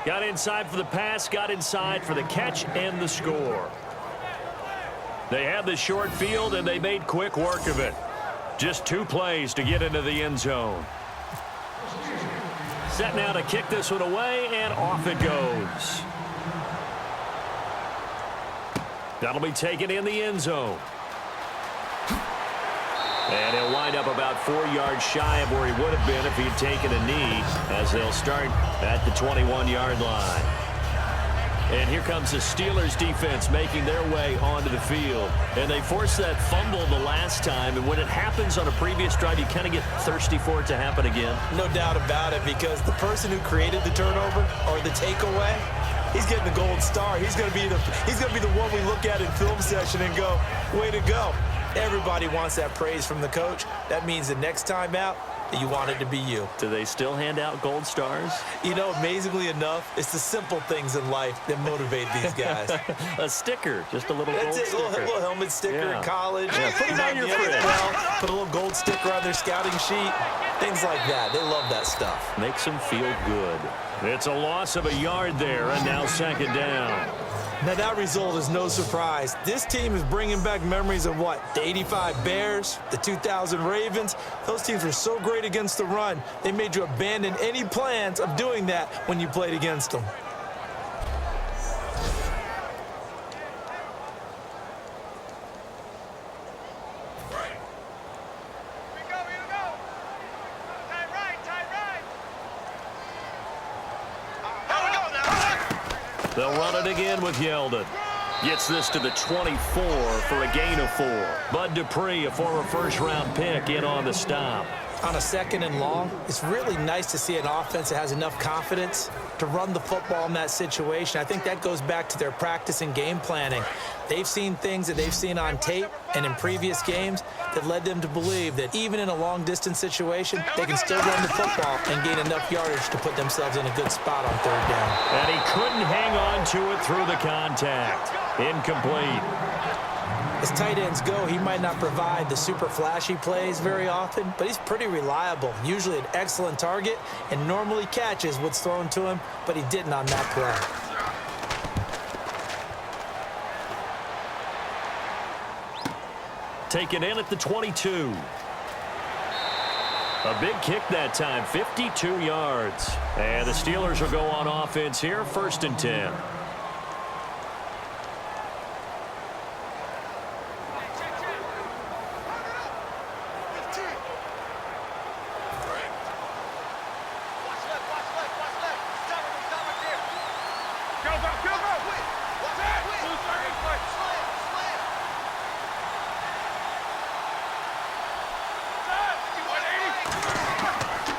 Got inside for the pass, got inside for the catch and the score. They had the short field, and they made quick work of it. Just 2 plays to get into the end zone. Set now to kick this one away, and off it goes. That'll be taken in the end zone. And he'll wind up about 4 yards shy of where he would have been if he had taken a knee, as they'll start at the 21-yard line. And here comes the Steelers defense making their way onto the field. And they forced that fumble the last time, and when it happens on a previous drive, you kind of get thirsty for it to happen again. No doubt about it, because the person who created the turnover or the takeaway, he's getting the gold star. He's going to be the one we look at in film session and go, way to go. Everybody wants that praise from the coach. That means the next time out, you want it to be you. Do they still hand out gold stars? You know, amazingly enough, it's the simple things in life that motivate these guys. A sticker, just a little gold sticker. A little helmet sticker in college. Yeah, put it on your fridge. Put a little gold sticker on their scouting sheet. Things like that. They love that stuff. Makes them feel good. It's a loss of a yard there, and now second down. Now, that result is no surprise. This team is bringing back memories of what? The 85 Bears, the 2000 Ravens. Those teams were so great against the run, they made you abandon any plans of doing that when you played against them. They'll run it again with Yeldon. Gets this to the 24 for a gain of 4. Bud Dupree, a former first-round pick, in on the stop. On a 2nd and long, it's really nice to see an offense that has enough confidence to run the football in that situation. I think that goes back to their practice and game planning. They've seen things that they've seen on tape and in previous games that led them to believe that even in a long-distance situation, they can still run the football and gain enough yardage to put themselves in a good spot on 3rd down. And he couldn't hang on to it through the contact. Incomplete. As tight ends go, he might not provide the super flashy plays very often, but he's pretty reliable, usually an excellent target, and normally catches what's thrown to him, but he didn't on that play. Taken in at the 22. A big kick that time, 52 yards. And the Steelers will go on offense here, 1st and 10.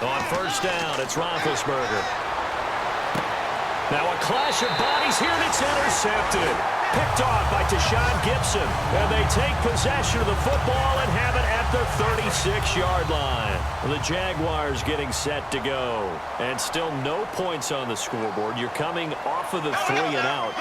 On 1st down, it's Roethlisberger. Now a clash of bodies here, and it's intercepted. Picked off by Tashawn Gibson. And they take possession of the football and have it at the 36-yard line. The Jaguars getting set to go. And still no points on the scoreboard. You're coming off of the 3 and out.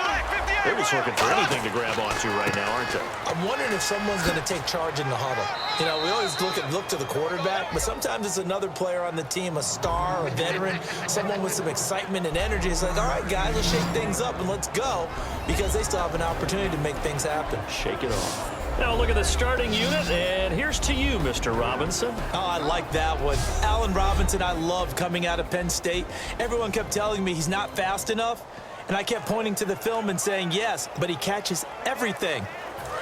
They're just looking for anything to grab onto right now, aren't they? I'm wondering if someone's going to take charge in the huddle. You know, we always look to the quarterback, but sometimes it's another player on the team, a star, a veteran, someone with some excitement and energy. It's like, all right, guys, let's shake things up and let's go, because they still have an opportunity to make things happen. Shake it off. Now look at the starting unit, and here's to you, Mr. Robinson. Oh, I like that one. Allen Robinson, I loved coming out of Penn State. Everyone kept telling me he's not fast enough, and I kept pointing to the film and saying, yes, but he catches everything.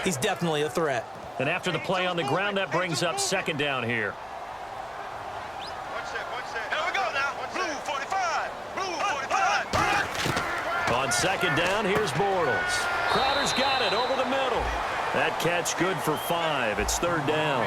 He's definitely a threat. And after the play on the ground, that brings up 2nd down here. Here we go now. Blue 45. Blue 45. On 2nd down, here's Bortles. Crowder's got it over the middle. That catch good for 5. It's 3rd down.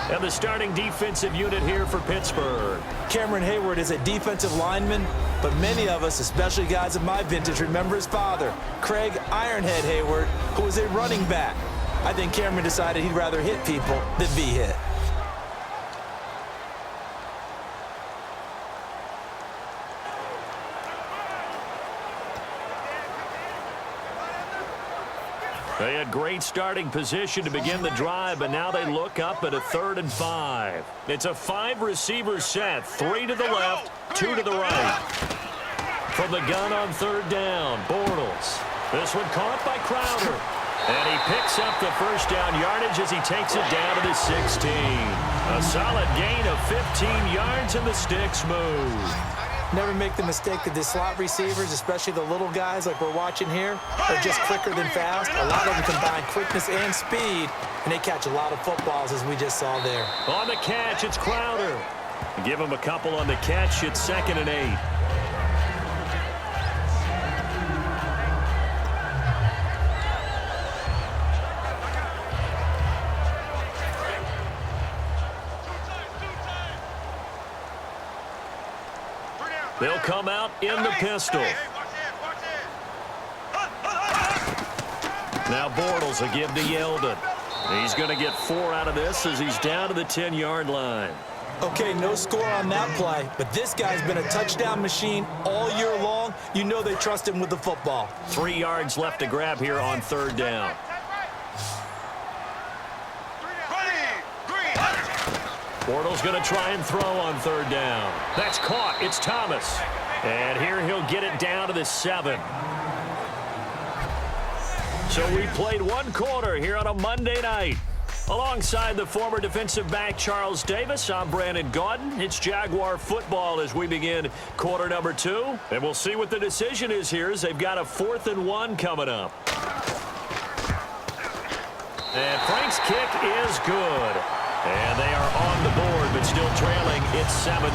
And the starting defensive unit here for Pittsburgh. Cameron Hayward is a defensive lineman, but many of us, especially guys of my vintage, remember his father, Craig Ironhead Hayward, who was a running back. I think Cameron decided he'd rather hit people than be hit. They had great starting position to begin the drive, but now they look up at a 3rd and 5. It's a 5-receiver set, 3 to the left, 2 to the right. From the gun on 3rd down, Bortles. This one caught by Crowder. And he picks up the first down yardage as he takes it down to the 16. A solid gain of 15 yards, and the sticks move. Never make the mistake that the slot receivers, especially the little guys like we're watching here, are just quicker than fast. A lot of them combine quickness and speed, and they catch a lot of footballs, as we just saw there. On the catch, it's Crowder. Give him a couple on the catch. It's 2nd and 8. They'll come out in the pistol. Now Bortles will give to Yeldon. He's going to get 4 out of this as he's down to the 10-yard line. Okay, no score on that play, but this guy's been a touchdown machine all year long. You know they trust him with the football. 3 yards left to grab here on 3rd down. Bortles going to try and throw on 3rd down. That's caught. It's Thomas. And here he'll get it down to the 7. So we played 1 quarter here on a Monday night. Alongside the former defensive back Charles Davis, I'm Brandon Gaudin. It's Jaguar football as we begin quarter number 2. And we'll see what the decision is here as they've got a 4th and 1 coming up. And Frank's kick is good. And they are on the board, but still trailing. It's 7-3.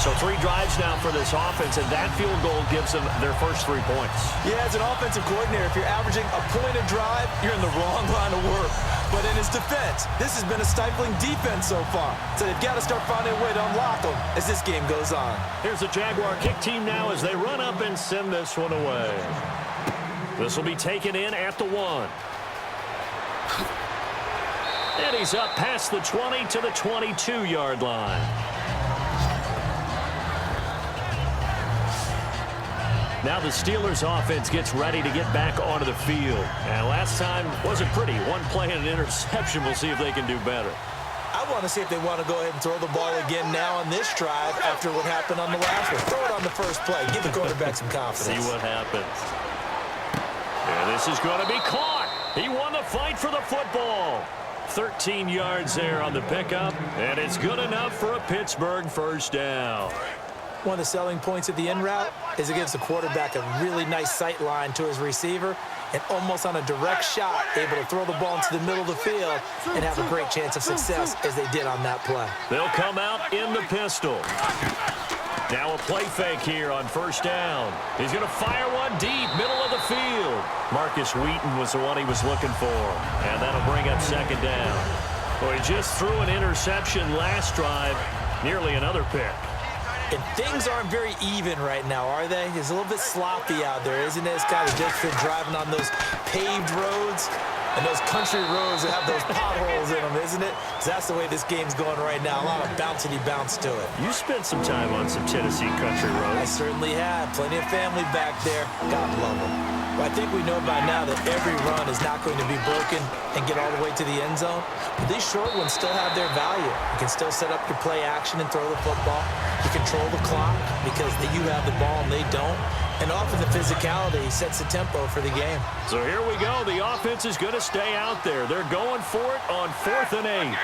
So 3 drives now for this offense, and that field goal gives them their first 3 points. Yeah, as an offensive coordinator, if you're averaging a point a drive, you're in the wrong line of work. But in his defense, this has been a stifling defense so far. So they've got to start finding a way to unlock them as this game goes on. Here's the Jaguar kick team now as they run up and send this one away. This will be taken in at the 1. And he's up past the 20 to the 22-yard line. Now the Steelers offense gets ready to get back onto the field. And last time wasn't pretty. 1 play and an interception. We'll see if they can do better. I want to see if they want to go ahead and throw the ball again now on this drive after what happened on the last one. Throw it on the first play. Give the quarterback some confidence. See what happens. And this is going to be caught. He won the fight for the football. 13 yards there on the pickup, and it's good enough for a Pittsburgh first down. One of the selling points of the in route is it gives the quarterback a really nice sight line to his receiver and almost on a direct shot able to throw the ball into the middle of the field and have a great chance of success as they did on that play. They'll come out in the pistol. Now a play fake here on first down. He's going to fire one deep, middle of the field. Marcus Wheaton was the one he was looking for, and that'll bring up 2nd down. Well, he just threw an interception last drive, nearly another pick. And things aren't very even right now, are they? It's a little bit sloppy out there, isn't it? It's kind of just been driving on those paved roads and those country roads that have those potholes in them, isn't it? So that's the way this game's going right now. A lot of bouncy bounce to it. You spent some time on some Tennessee country roads. I certainly have. Plenty of family back there. God love them. But I think we know by now that every run is not going to be broken and get all the way to the end zone. But these short ones still have their value. You can still set up your play action and throw the football. You control the clock because you have the ball and they don't. And often the physicality sets the tempo for the game. So here we go. The offense is going to stay out there. They're going for it on 4th and 8.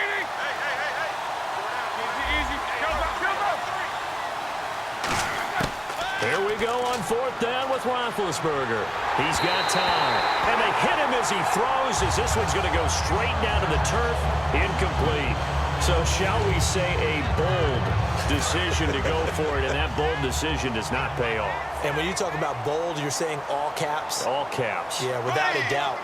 Here we go on 4th down with Roethlisberger. He's got time. And they hit him as he throws as this one's going to go straight down to the turf. Incomplete. So shall we say a bold decision to go for it, and that bold decision does not pay off. And when you talk about bold, you're saying all caps? All caps. Yeah, without a doubt.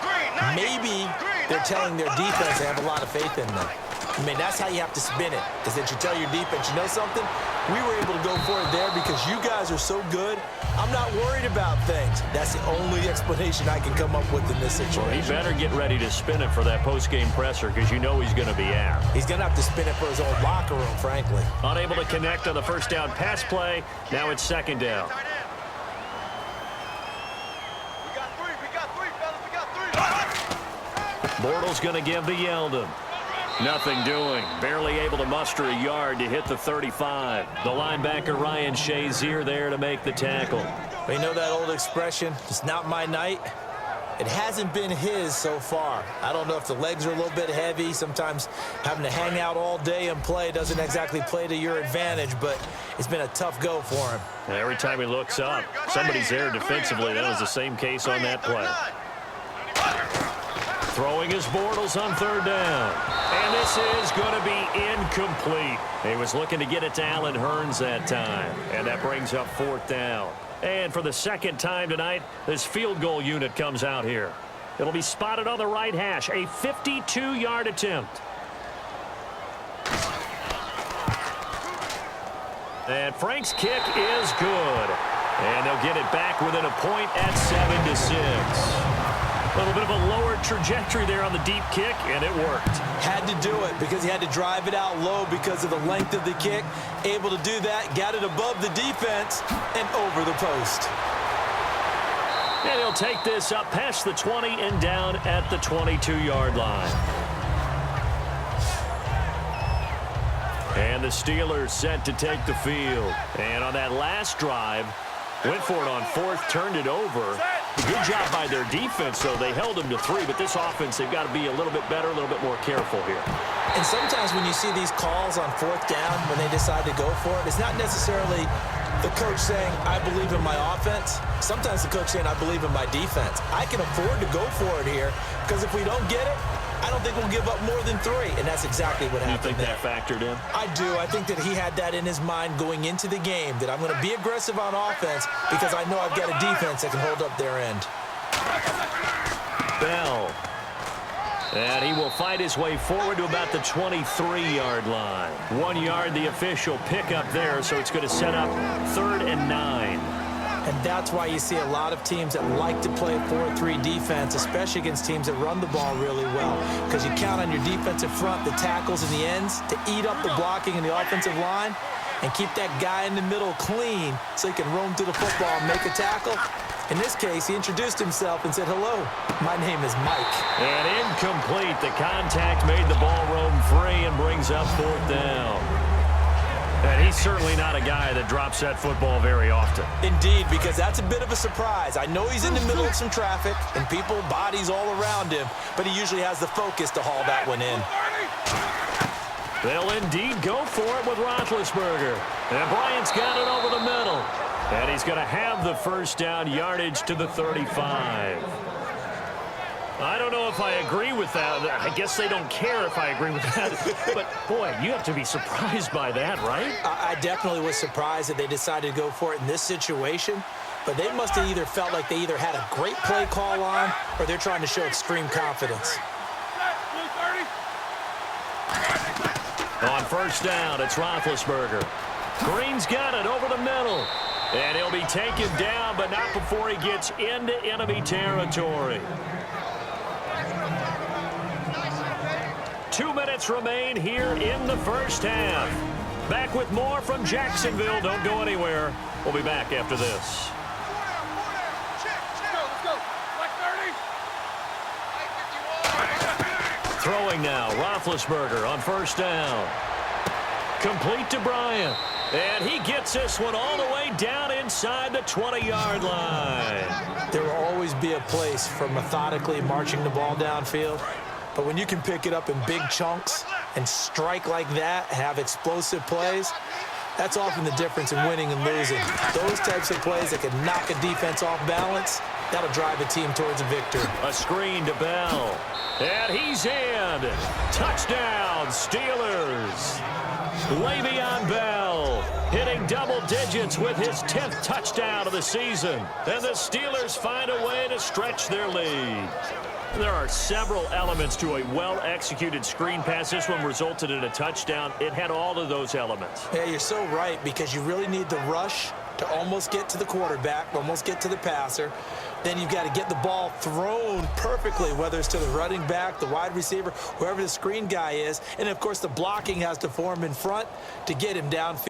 Maybe they're telling their defense they have a lot of faith in them. I mean, that's how you have to spin it, is that you tell your defense, you know something? We were able to go for it there because you guys are so good. I'm not worried about things. That's the only explanation I can come up with in this situation. Well, he better get ready to spin it for that post-game presser because you know he's going to be out. He's going to have to spin it for his own locker room, frankly. Unable to connect on the first down pass play. Now it's 2nd down. We got 3, fellas. We got 3. Bortles going to give to Yeldon. Nothing doing. Barely able to muster a yard to hit the 35. The linebacker Ryan Shazier there to make the tackle. But you know that old expression, it's not my night? It hasn't been his so far. I don't know if the legs are a little bit heavy. Sometimes having to hang out all day and play doesn't exactly play to your advantage, but it's been a tough go for him. And every time he looks up, somebody's there defensively. That was the same case on that play. Throwing his Bortles on third down. And this is going to be incomplete. He was looking to get it to Allen Hurns that time. And that brings up fourth down. And for the second time tonight, this field goal unit comes out here. It'll be spotted on the right hash. A 52-yard attempt. And Frank's kick is good. And they'll get it back within a point at 7-6. A little bit of a lower trajectory there on the deep kick, and it worked. Had to do it because he had to drive it out low because of the length of the kick. Able to do that, got it above the defense, and over the post. And he'll take this up past the 20 and down at the 22-yard line. And the Steelers set to take the field. And on that last drive, went for it on fourth, turned it over. Good job by their defense, though. They held them to 3, but this offense, they've got to be a little bit better, a little bit more careful here. And sometimes when you see these calls on fourth down, when they decide to go for it, it's not necessarily the coach saying, I believe in my offense. Sometimes the coach saying, I believe in my defense. I can afford to go for it here because if we don't get it, I don't think we'll give up more than 3, and that's exactly what happened. You think that factored in? I do. I think that he had that in his mind going into the game, that I'm going to be aggressive on offense because I know I've got a defense that can hold up their end. Bell. And he will fight his way forward to about the 23-yard line. 1 yard, the official pickup there, so it's going to set up 3rd and 9. And that's why you see a lot of teams that like to play 4-3 defense, especially against teams that run the ball really well. Because you count on your defensive front, the tackles and the ends, to eat up the blocking in the offensive line and keep that guy in the middle clean so he can roam through the football and make a tackle. In this case, he introduced himself and said, hello, my name is Mike. And incomplete. The contact made the ball roam free and brings up 4th down. And he's certainly not a guy that drops that football very often. Indeed, because that's a bit of a surprise. I know he's in the middle of some traffic and people, bodies all around him, but he usually has the focus to haul that one in. They'll indeed go for it with Roethlisberger. And Bryant's got it over the middle. And he's going to have the first down, yardage to the 35. I don't know if I agree with that. I guess they don't care if I agree with that. But, boy, you have to be surprised by that, right? I definitely was surprised that they decided to go for it in this situation. But they must have either felt like they either had a great play call on or they're trying to show extreme confidence. On first down, it's Roethlisberger. Green's got it over the middle. And he'll be taken down, but not before he gets into enemy territory. 2 minutes remain here in the first half. Back with more from Jacksonville. Don't go anywhere. We'll be back after this. Throwing now, Roethlisberger on first down. Complete to Bryant. And he gets this one all the way down inside the 20-yard line. There will always be a place for methodically marching the ball downfield. But when you can pick it up in big chunks and strike like that, have explosive plays, that's often the difference in winning and losing. Those types of plays that can knock a defense off balance, that'll drive a team towards a victory. A screen to Bell. And he's in. Touchdown, Steelers. Le'Veon Bell hitting double digits with his 10th touchdown of the season. And the Steelers find a way to stretch their lead. There are several elements to a well-executed screen pass. This one resulted in a touchdown. It had all of those elements. Yeah, you're so right, because you really need the rush to almost get to the quarterback, almost get to the passer. Then you've got to get the ball thrown perfectly, whether it's to the running back, the wide receiver, whoever the screen guy is. And, of course, the blocking has to form in front to get him downfield.